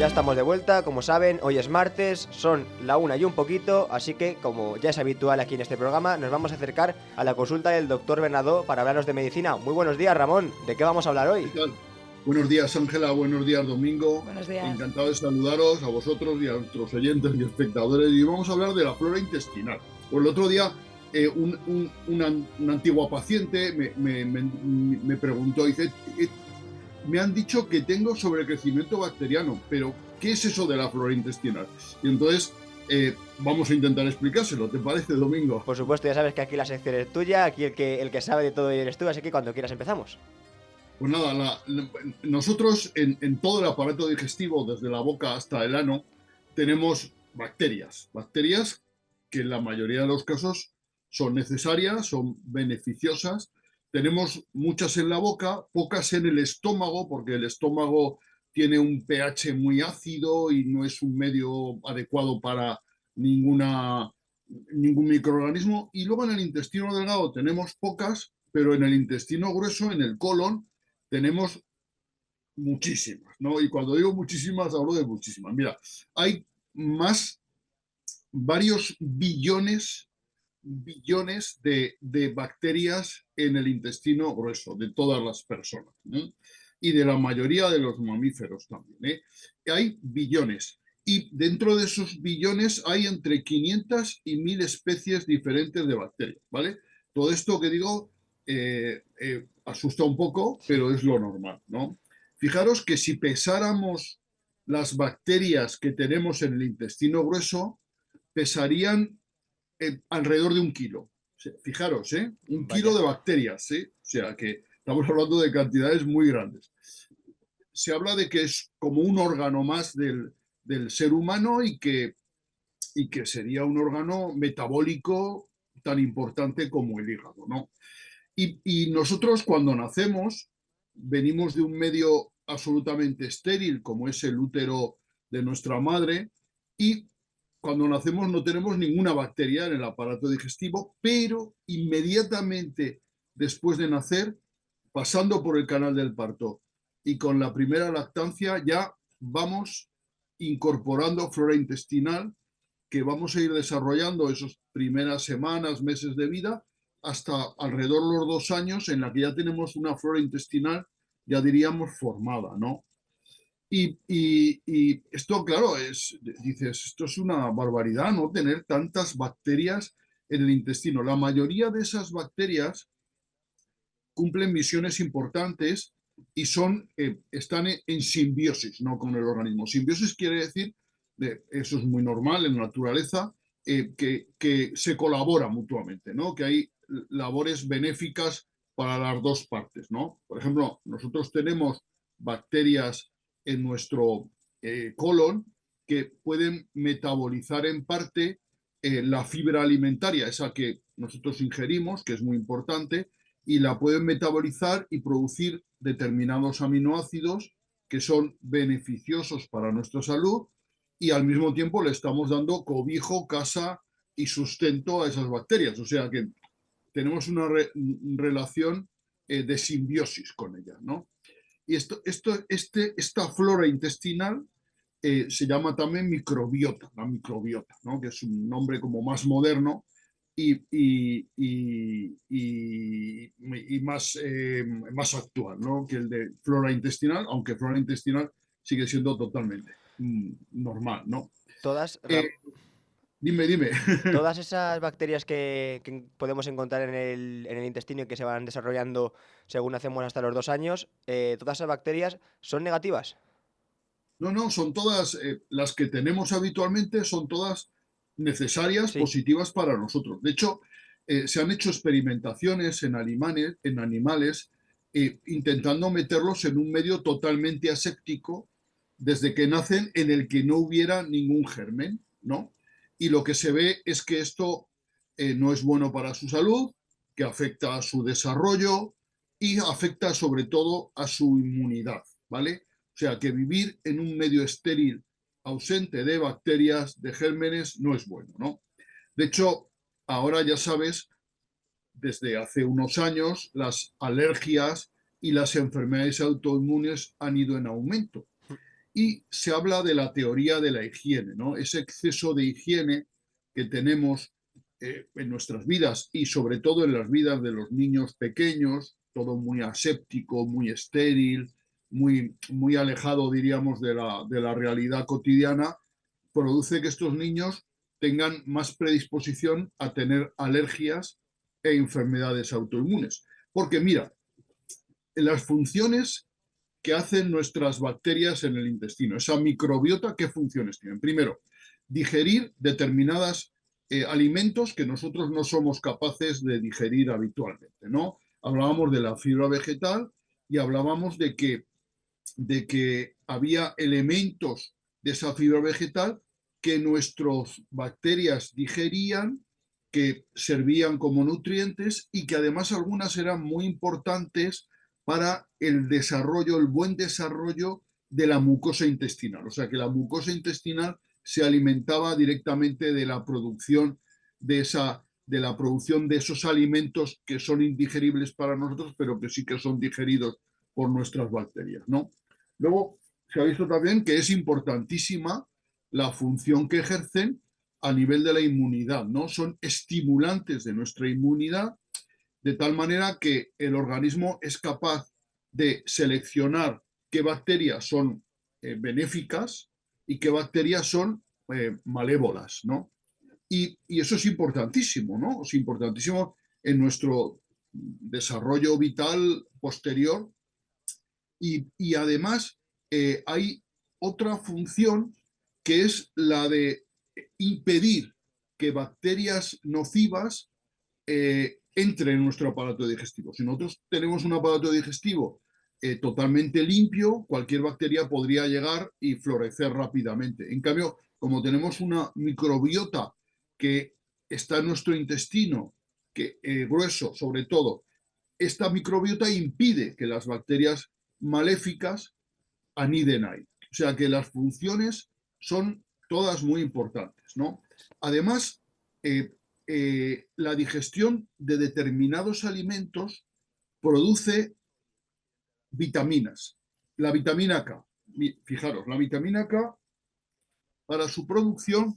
Ya estamos de vuelta, como saben, hoy es martes, son la 1 y un poquito, así que, como ya es habitual aquí en este programa, nos vamos a acercar a la consulta del doctor Bernadó para hablarnos de medicina. Muy buenos días, Ramón, ¿de qué vamos a hablar ¿Qué hoy? tal? Buenos días, Ángela. Buenos días, Domingo. Buenos días. Encantado de saludaros a vosotros y a nuestros oyentes y espectadores. Y vamos a hablar de la flora intestinal. Pues el otro día, una antigua paciente me preguntó, dice, me han dicho que tengo sobrecrecimiento bacteriano, pero ¿qué es eso de la flora intestinal? Y entonces vamos a intentar explicárselo. ¿Te parece, Domingo? Por supuesto, ya sabes que aquí la sección es tuya, aquí el que sabe de todo eres tú, así que cuando quieras empezamos. Pues nada, nosotros en todo el aparato digestivo, desde la boca hasta el ano, tenemos bacterias que en la mayoría de los casos son necesarias, son beneficiosas. Tenemos muchas en la boca, pocas en el estómago, porque el estómago tiene un pH muy ácido y no es un medio adecuado para ninguna, ningún microorganismo. Y luego en el intestino delgado tenemos pocas, pero en el intestino grueso, en el colon, tenemos muchísimas, ¿no? Y cuando digo muchísimas, hablo de muchísimas. Mira, hay más, varios billones de bacterias en el intestino grueso de todas las personas, ¿no? Y de la mayoría de los mamíferos también, ¿eh? Hay billones. Y dentro de esos billones hay entre 500 y 1000 especies diferentes de bacterias, ¿vale? Todo esto que digo asusta un poco, Sí. pero es lo normal, ¿no? Fijaros que si pesáramos las bacterias que tenemos en el intestino grueso, pesarían alrededor de 1 kilo. O sea, fijaros, un kilo Vaya. de bacterias, ¿eh? O sea que estamos hablando de cantidades muy grandes. Se habla de que es como un órgano más del ser humano y que sería un órgano metabólico tan importante como el hígado, ¿no? Y nosotros cuando nacemos venimos de un medio absolutamente estéril, como es el útero de nuestra madre, y cuando nacemos no tenemos ninguna bacteria en el aparato digestivo, pero inmediatamente después de nacer, pasando por el canal del parto y con la primera lactancia, ya vamos incorporando flora intestinal que vamos a ir desarrollando esas primeras semanas, meses de vida, hasta alrededor de los 2 años, en la que ya tenemos una flora intestinal, ya diríamos, formada, ¿no? Y esto, claro, dices, esto es una barbaridad, ¿no? Tener tantas bacterias en el intestino. La mayoría de esas bacterias cumplen misiones importantes y están en simbiosis, ¿no? Con el organismo. Simbiosis quiere decir, eso es muy normal en la naturaleza, que se colabora mutuamente, ¿no? Que hay labores benéficas para las dos partes, ¿no? Por ejemplo, nosotros tenemos bacterias en nuestro colon que pueden metabolizar en parte la fibra alimentaria, esa que nosotros ingerimos, que es muy importante, y la pueden metabolizar y producir determinados aminoácidos que son beneficiosos para nuestra salud y al mismo tiempo le estamos dando cobijo, casa y sustento a esas bacterias. O sea que tenemos una relación de simbiosis con ellas, ¿no? Y esta flora intestinal se llama también microbiota, la microbiota, ¿no? Que es un nombre como más moderno y, y, y más actual, ¿no? Que el de flora intestinal, aunque flora intestinal sigue siendo totalmente normal, ¿no? Todas, Eh, dime. todas esas bacterias que podemos encontrar en el intestino y que se van desarrollando según hacemos hasta los 2 años, todas esas bacterias son negativas. No, son todas, las que tenemos habitualmente son todas necesarias, Sí. positivas para nosotros. De hecho, se han hecho experimentaciones en animales intentando meterlos en un medio totalmente aséptico desde que nacen en el que no hubiera ningún germen, ¿no? Y lo que se ve es que esto no es bueno para su salud, que afecta a su desarrollo y afecta sobre todo a su inmunidad, ¿vale? O sea, que vivir en un medio estéril, ausente de bacterias, de gérmenes, no es bueno, ¿no? De hecho, ahora ya sabes, desde hace unos años, las alergias y las enfermedades autoinmunes han ido en aumento. y se habla de la teoría de la higiene, ¿no? Ese exceso de higiene que tenemos en nuestras vidas y sobre todo en las vidas de los niños pequeños, todo muy aséptico, muy estéril, muy alejado, diríamos, de la realidad cotidiana, produce que estos niños tengan más predisposición a tener alergias e enfermedades autoinmunes. Porque mira, las funciones que hacen nuestras bacterias en el intestino, esa microbiota, ¿qué funciones tienen? Primero, digerir determinados alimentos que nosotros no somos capaces de digerir habitualmente, ¿no? Hablábamos de la fibra vegetal y hablábamos de que había elementos de esa fibra vegetal que nuestras bacterias digerían, que servían como nutrientes y que además algunas eran muy importantes para el desarrollo, el buen desarrollo de la mucosa intestinal. O sea que la mucosa intestinal se alimentaba directamente de la producción de la producción de esos alimentos que son indigeribles para nosotros, pero que sí que son digeridos por nuestras bacterias, ¿no? Luego, se ha visto también que es importantísima la función que ejercen a nivel de la inmunidad, ¿no? Son estimulantes de nuestra inmunidad, de tal manera que el organismo es capaz de seleccionar qué bacterias son benéficas y qué bacterias son malévolas, ¿no? Y eso es importantísimo, ¿no? Es importantísimo en nuestro desarrollo vital posterior y además hay otra función que es la de impedir que bacterias nocivas entren en nuestro aparato digestivo. Si nosotros tenemos un aparato digestivo totalmente limpio, cualquier bacteria podría llegar y florecer rápidamente. En cambio, como tenemos una microbiota que está en nuestro intestino, que grueso sobre todo, esta microbiota impide que las bacterias maléficas aniden ahí. O sea que las funciones son todas muy importantes, ¿no? Además, la digestión de determinados alimentos produce vitaminas. La vitamina K, fijaros, la vitamina K, para su producción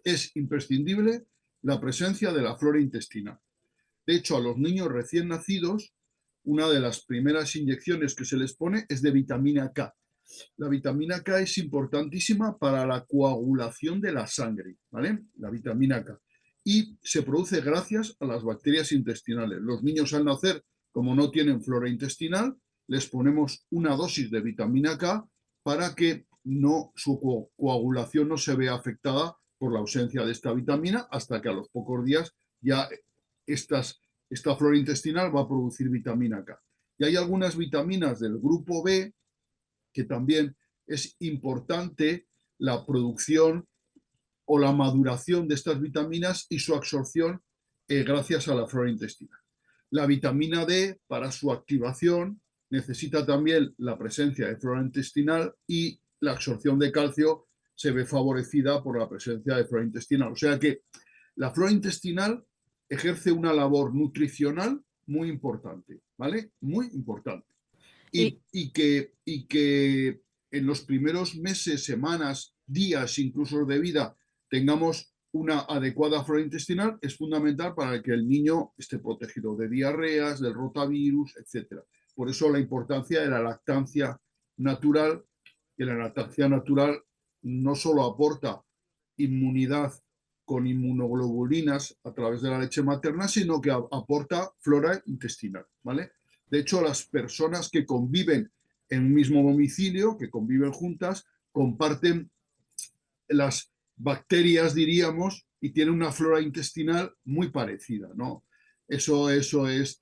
es imprescindible la presencia de la flora intestinal. De hecho, a los niños recién nacidos, una de las primeras inyecciones que se les pone es de vitamina K. La vitamina K es importantísima para la coagulación de la sangre, ¿vale? La vitamina K. Y se produce gracias a las bacterias intestinales. Los niños al nacer, como no tienen flora intestinal, les ponemos una dosis de vitamina K para que su coagulación no se vea afectada por la ausencia de esta vitamina hasta que a los pocos días ya esta flora intestinal va a producir vitamina K. Y hay algunas vitaminas del grupo B que también es importante la producción o la maduración de estas vitaminas y su absorción gracias a la flora intestinal. La vitamina D, para su activación, necesita también la presencia de flora intestinal y la absorción de calcio se ve favorecida por la presencia de flora intestinal. O sea que la flora intestinal ejerce una labor nutricional muy importante, ¿vale? Muy importante. Y, Y que en los primeros meses, semanas, días incluso de vida tengamos una adecuada flora intestinal es fundamental para que el niño esté protegido de diarreas, del rotavirus, etc. Por eso la importancia de la lactancia natural, que la lactancia natural no solo aporta inmunidad con inmunoglobulinas a través de la leche materna, sino que aporta flora intestinal, ¿vale? De hecho, las personas que conviven en un mismo domicilio, que conviven juntas, comparten las bacterias, diríamos, y tienen una flora intestinal muy parecida, ¿no? Eso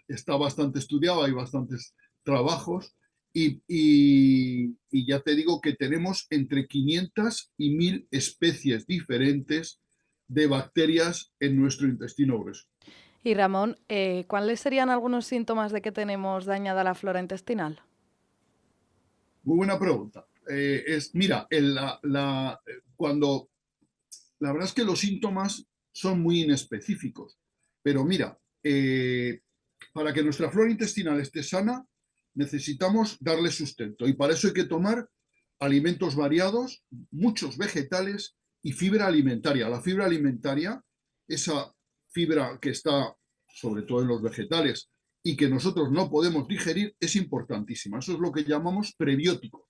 está bastante estudiado, hay bastantes trabajos y ya te digo que tenemos entre 500 y 1000 especies diferentes de bacterias en nuestro intestino grueso. y Ramón, ¿cuáles serían algunos síntomas de que tenemos dañada la flora intestinal? Muy buena pregunta. Mira, cuando la verdad es que los síntomas son muy inespecíficos, pero mira, para que nuestra flora intestinal esté sana, necesitamos darle sustento y para eso hay que tomar alimentos variados, muchos vegetales y fibra alimentaria. La fibra alimentaria, esa fibra que está sobre todo en los vegetales y que nosotros no podemos digerir, es importantísima. Eso es lo que llamamos prebiótico.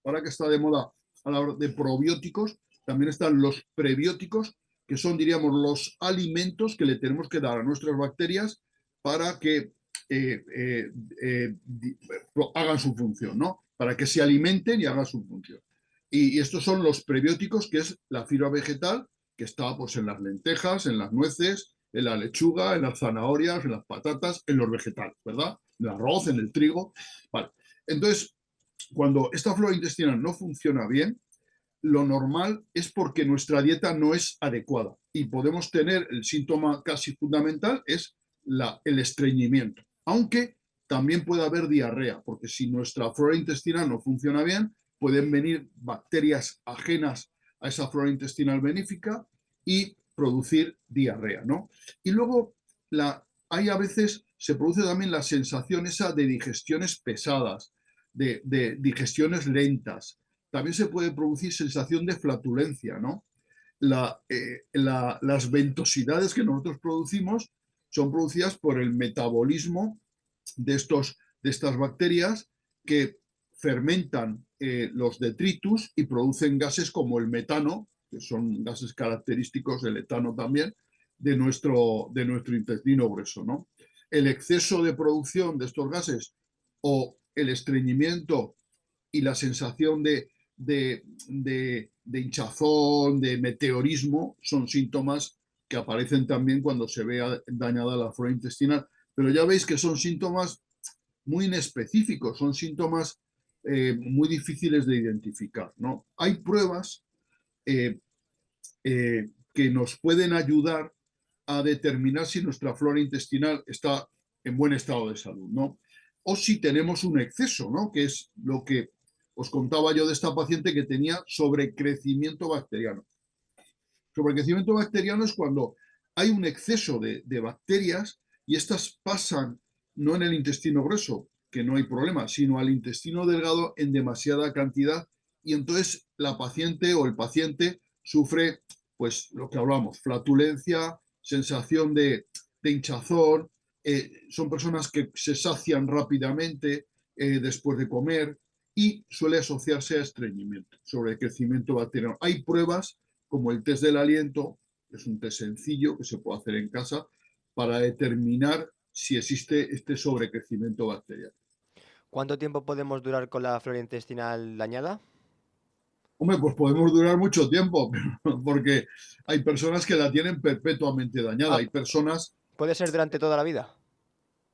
Ahora que está de moda a la hora de probióticos, también están los prebióticos, que son, diríamos, los alimentos que le tenemos que dar a nuestras bacterias para que hagan su función, ¿no? Para que se alimenten y hagan su función. Y estos son los prebióticos, que es la fibra vegetal, que está pues, en las lentejas, en las nueces, en la lechuga, en las zanahorias, en las patatas, en los vegetales, ¿verdad? En el arroz, en el trigo. Vale. Entonces, cuando esta flora intestinal no funciona bien, lo normal es porque nuestra dieta no es adecuada y podemos tener el síntoma casi fundamental es el estreñimiento, aunque también puede haber diarrea, porque si nuestra flora intestinal no funciona bien, pueden venir bacterias ajenas a esa flora intestinal benéfica y producir diarrea, ¿no? Y luego hay a veces, se produce también la sensación esa de digestiones pesadas, de digestiones lentas. También se puede producir sensación de flatulencia, ¿no? Las ventosidades que nosotros producimos son producidas por el metabolismo de estas bacterias que fermentan los detritus y producen gases como el metano, que son gases característicos del etano también, de nuestro intestino grueso, ¿no? El exceso de producción de estos gases o el estreñimiento y la sensación de hinchazón, de meteorismo, son síntomas que aparecen también cuando se ve dañada la flora intestinal. Pero ya veis que son síntomas muy inespecíficos, son síntomas muy difíciles de identificar, ¿no? Hay pruebas que nos pueden ayudar a determinar si nuestra flora intestinal está en buen estado de salud, ¿no? O si tenemos un exceso, ¿no? Que es lo que os contaba yo de esta paciente que tenía sobrecrecimiento bacteriano. Sobrecrecimiento bacteriano es cuando hay un exceso de bacterias y estas pasan no en el intestino grueso, que no hay problema, sino al intestino delgado en demasiada cantidad y entonces la paciente o el paciente sufre, pues lo que hablamos, flatulencia, sensación de hinchazón, son personas que se sacian rápidamente después de comer y suele asociarse a estreñimiento, sobrecrecimiento bacteriano. Hay pruebas como el test del aliento, que es un test sencillo que se puede hacer en casa para determinar si existe este sobrecrecimiento bacteriano. ¿Cuánto tiempo podemos durar con la flora intestinal dañada? Hombre, pues podemos durar mucho tiempo, porque hay personas que la tienen perpetuamente dañada. Ah, Hay personas, ¿puede ser durante toda la vida?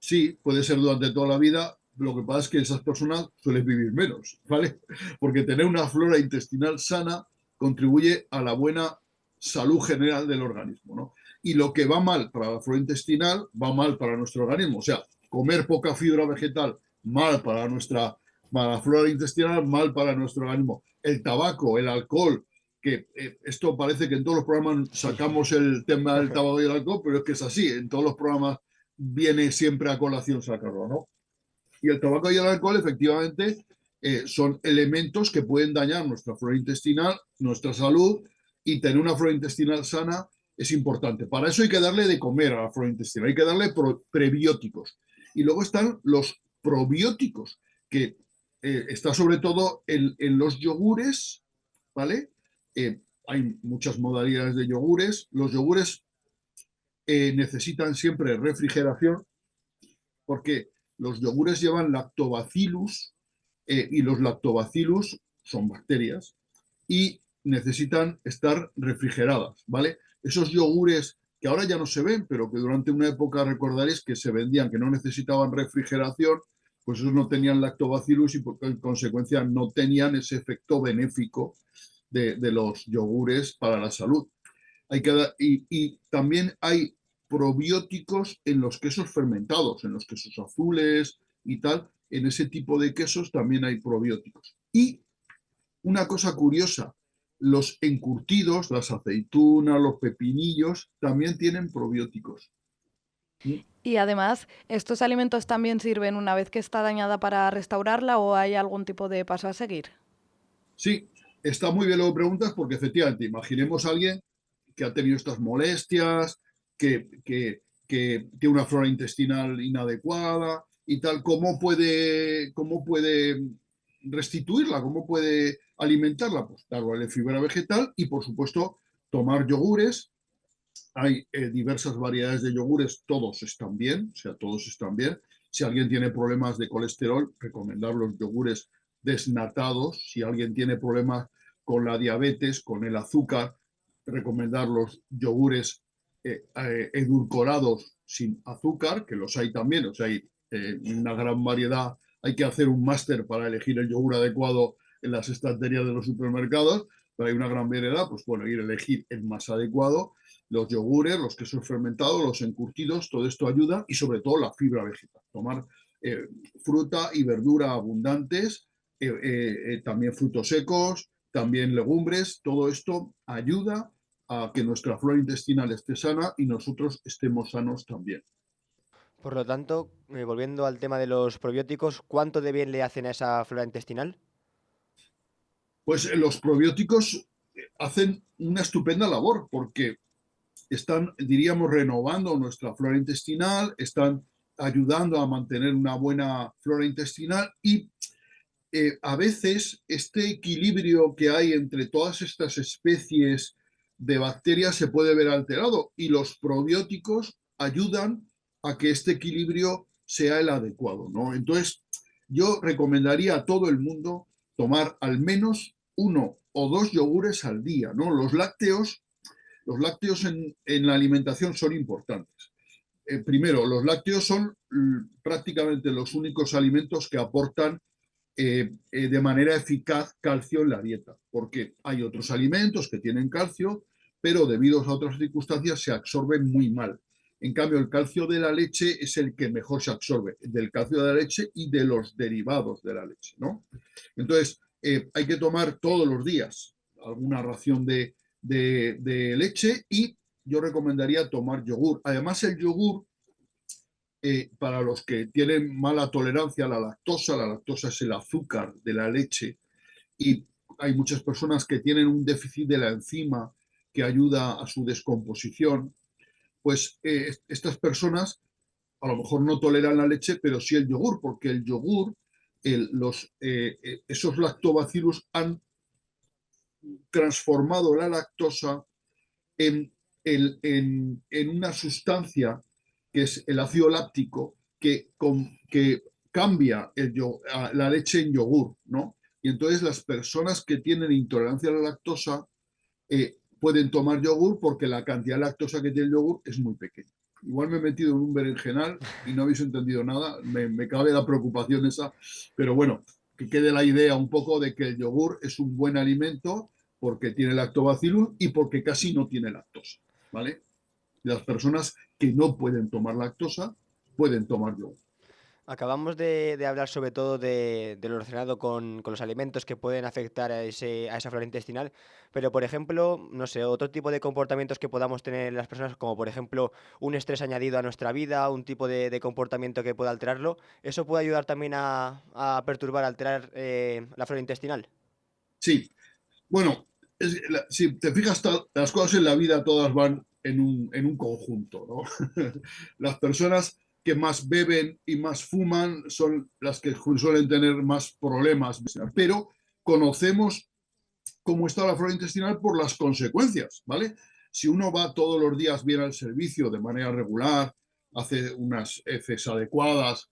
sí, puede ser durante toda la vida, lo que pasa es que esas personas suelen vivir menos, ¿vale? Porque tener una flora intestinal sana contribuye a la buena salud general del organismo, ¿no? Y lo que va mal para la flora intestinal va mal para nuestro organismo. O sea, comer poca fibra vegetal, mal para la flora intestinal, mal para nuestro organismo. El tabaco, el alcohol, que esto parece que en todos los programas Sí. sacamos el tema del tabaco y el alcohol, pero es que es así, en todos los programas viene siempre a colación sacarlo, ¿no? Y el tabaco y el alcohol, efectivamente, son elementos que pueden dañar nuestra flora intestinal, nuestra salud, y tener una flora intestinal sana es importante. Para eso hay que darle de comer a la flora intestinal, hay que darle prebióticos. Y luego están los probióticos, que está sobre todo en los yogures, ¿vale? Hay muchas modalidades de yogures. Los yogures necesitan siempre refrigeración porque los yogures llevan lactobacillus y los lactobacillus son bacterias y necesitan estar refrigeradas, ¿vale? Esos yogures que ahora ya no se ven, pero que durante una época recordaréis que se vendían, que no necesitaban refrigeración, pues esos no tenían lactobacillus y en consecuencia no tenían ese efecto benéfico de los yogures para la salud. Y también hay probióticos en los quesos fermentados, en los quesos azules y tal. En ese tipo de quesos también hay probióticos. Y una cosa curiosa, los encurtidos, las aceitunas, los pepinillos, también tienen probióticos. Y además, ¿estos alimentos también sirven una vez que está dañada para restaurarla o hay algún tipo de paso a seguir? Sí, está muy bien lo que preguntas porque efectivamente, imaginemos a alguien que ha tenido estas molestias, que tiene una flora intestinal inadecuada y tal, cómo puede restituirla? ¿Cómo puede alimentarla? Pues darle fibra vegetal y, por supuesto, tomar yogures. Hay diversas variedades de yogures, todos están bien, o sea, todos están bien. Si alguien tiene problemas de colesterol, recomendar los yogures desnatados. Si alguien tiene problemas con la diabetes, con el azúcar, recomendar los yogures edulcorados sin azúcar, que los hay también, o sea, hay una gran variedad. Hay que hacer un máster para elegir el yogur adecuado en las estanterías de los supermercados, pero hay una gran variedad, pues bueno, ir a elegir el más adecuado. Los yogures, los quesos fermentados, los encurtidos, todo esto ayuda y sobre todo la fibra vegetal. Tomar fruta y verdura abundantes, también frutos secos, también legumbres, todo esto ayuda a que nuestra flora intestinal esté sana y nosotros estemos sanos también. Por lo tanto, volviendo al tema de los probióticos, ¿cuánto de bien le hacen a esa flora intestinal? Pues los probióticos hacen una estupenda labor porque están, diríamos, renovando nuestra flora intestinal, están ayudando a mantener una buena flora intestinal y a veces este equilibrio que hay entre todas estas especies de bacterias se puede ver alterado y los probióticos ayudan a que este equilibrio sea el adecuado, ¿no? Entonces, yo recomendaría a todo el mundo tomar al menos 1 o 2 yogures al día, ¿no? Los lácteos en la alimentación son importantes. Primero, los lácteos son prácticamente los únicos alimentos que aportan de manera eficaz calcio en la dieta, porque hay otros alimentos que tienen calcio, pero debido a otras circunstancias se absorben muy mal. En cambio, el calcio de la leche es el que mejor se absorbe, del calcio de la leche y de los derivados de la leche, ¿no? Entonces, hay que tomar todos los días alguna ración de leche y yo recomendaría tomar yogur. Además, el yogur para los que tienen mala tolerancia a la lactosa es el azúcar de la leche y hay muchas personas que tienen un déficit de la enzima que ayuda a su descomposición, pues estas personas a lo mejor no toleran la leche, pero sí el yogur, porque el yogur, esos lactobacillus han transformado la lactosa en, en una sustancia que es el ácido láctico que cambia la leche en yogur, ¿no? Y entonces las personas que tienen intolerancia a la lactosa pueden tomar yogur porque la cantidad de lactosa que tiene el yogur es muy pequeña. Igual me he metido en un berenjenal y no habéis entendido nada, me cabe la preocupación esa, pero bueno, que quede la idea un poco de que el yogur es un buen alimento porque tiene lactobacillus y porque casi no tiene lactosa, ¿vale? Las personas que no pueden tomar lactosa pueden tomar yogur. Acabamos de hablar sobre todo de lo relacionado con los alimentos que pueden afectar a esa flora intestinal, pero por ejemplo, no sé, otro tipo de comportamientos que podamos tener las personas, como por ejemplo un estrés añadido a nuestra vida, un tipo de comportamiento que pueda alterarlo, ¿eso puede ayudar también a perturbar, alterar la flora intestinal? Sí, bueno, si te fijas, las cosas en la vida todas van en un conjunto, ¿no? Las personas que más beben y más fuman son las que suelen tener más problemas, pero conocemos cómo está la flora intestinal por las consecuencias, ¿vale? Si uno va todos los días bien al servicio de manera regular, hace unas heces adecuadas,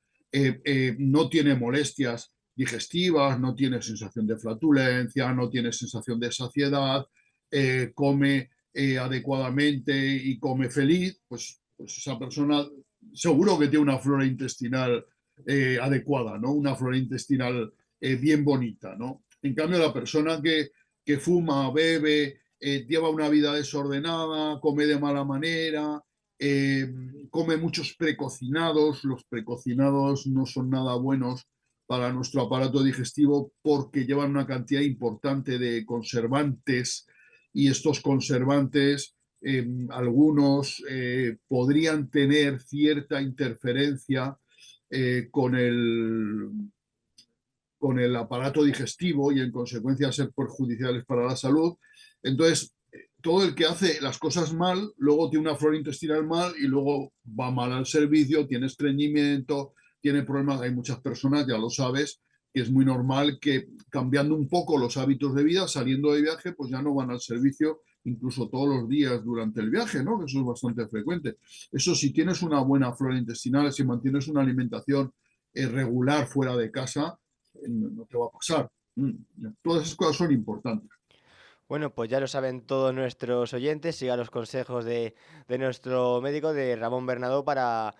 no tiene molestias digestivas, no tiene sensación de flatulencia, no tiene sensación de saciedad, come adecuadamente y come feliz, pues esa persona seguro que tiene una flora intestinal adecuada, ¿no? Una flora intestinal bien bonita, ¿no? En cambio, la persona que fuma, bebe, lleva una vida desordenada, come de mala manera, eh, come muchos precocinados. Los precocinados no son nada buenos para nuestro aparato digestivo porque llevan una cantidad importante de conservantes y estos conservantes, algunos podrían tener cierta interferencia con con el aparato digestivo y en consecuencia ser perjudiciales para la salud. Entonces, todo el que hace las cosas mal, luego tiene una flora intestinal mal y luego va mal al servicio, tiene estreñimiento, tiene problemas. Hay muchas personas, ya lo sabes, que es muy normal que cambiando un poco los hábitos de vida, saliendo de viaje, pues ya no van al servicio incluso todos los días durante el viaje, ¿no? Que eso es bastante frecuente. Eso, si tienes una buena flora intestinal, si mantienes una alimentación regular fuera de casa, no te va a pasar. Todas esas cosas son importantes. Bueno, pues ya lo saben todos nuestros oyentes, sigan los consejos de nuestro médico, de Ramón Bernadó, para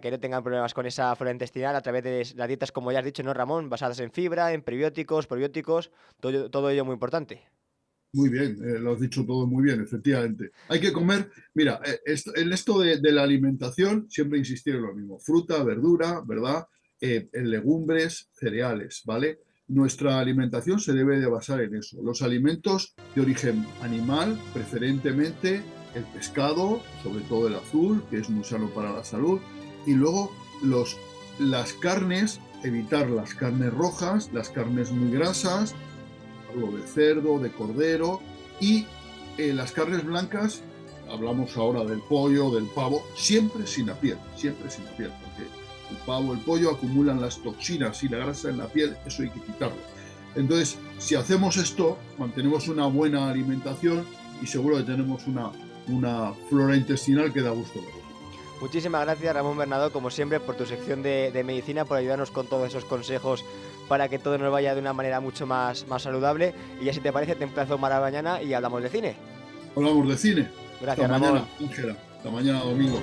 que no tengan problemas con esa flora intestinal a través de las dietas, como ya has dicho, ¿no, Ramón? Basadas en fibra, en prebióticos, probióticos, todo ello muy importante. Muy bien, lo has dicho todo muy bien, efectivamente. Hay que comer, mira, en esto de la alimentación, siempre insistir en lo mismo, fruta, verdura, ¿verdad? En legumbres, cereales, ¿vale? Nuestra alimentación se debe de basar en eso. Los alimentos de origen animal, preferentemente el pescado, sobre todo el azul, que es muy sano para la salud, y luego las carnes, evitar las carnes rojas, las carnes muy grasas, de cerdo, de cordero, y las carnes blancas, hablamos ahora del pollo, del pavo, siempre sin la piel, porque el pavo, el pollo acumulan las toxinas y la grasa en la piel, eso hay que quitarlo. Entonces, si hacemos esto, mantenemos una buena alimentación y seguro que tenemos una flora intestinal que da gusto ver. Muchísimas gracias, Ramón Bernadó, como siempre, por tu sección de medicina, por ayudarnos con todos esos consejos para que todo nos vaya de una manera mucho más saludable. Y ya, si te parece, te emplazo para mañana y hablamos de cine. Hablamos de cine. Gracias, Hasta Ramón. mañana, Ángela. Hasta mañana, domingo.